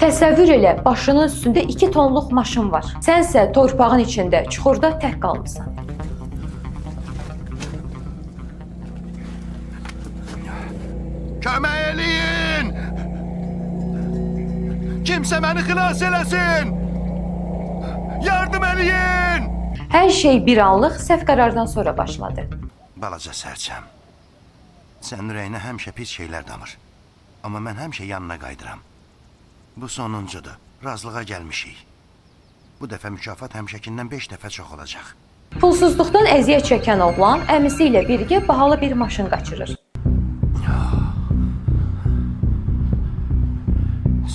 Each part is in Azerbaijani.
Təsəvvür elə, başının üstündə 2 tonluq maşın var. Sənsə torpağın içində, çuxurda tək qalmısan. Kömək eləyin! Kimsə məni xilas eləsin! Yardım eləyin! Hər şey bir anlıq səhv qərardan sonra başladı. Balaca sərçəm, sənin ürəyinə həmişə pis şeylər damır. Amma mən həmişə yanına qayıdıram. Bu sonuncudur, razılığa gəlmişik. Bu dəfə mükafat həmişəkindən 5 dəfə çox olacaq. Pulsuzluqdan əziyyət çəkən oğlan əmisi ilə birgə bahalı bir maşın qaçırır.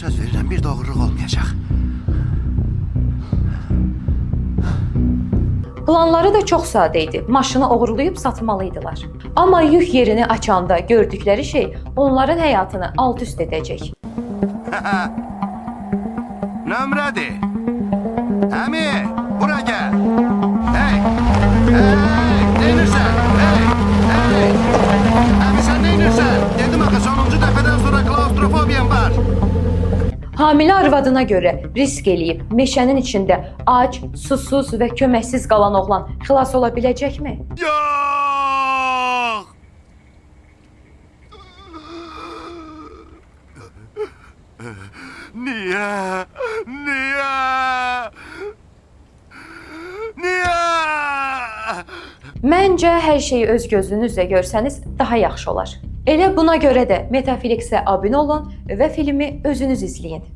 Söz verirəm, bir doğruluq olmayacaq. Planları da çox sadə idi. Maşını oğurlayıb satmalıydılar. Amma yük yerini açanda gördükləri şey onların həyatını alt-üst edəcək. Nömrədir. Əmi, bura gəl. Hey, hey, neynirsən? Hey, hey. Əmi, sən neynirsən? Dedim axı, sonuncu dəfədən sonra klaustrofobiyam var. Hamilə arvadına görə risk eləyib meşənin içində ac, susuz və köməksiz qalan oğlan xilas ola biləcəkmi? Yox! Niyə? Niyə? Niyə? Məncə hər şeyi öz gözünüzlə görsəniz daha yaxşı olar. Elə buna görə də Metaflixə abunə olun və filmi özünüz izləyin.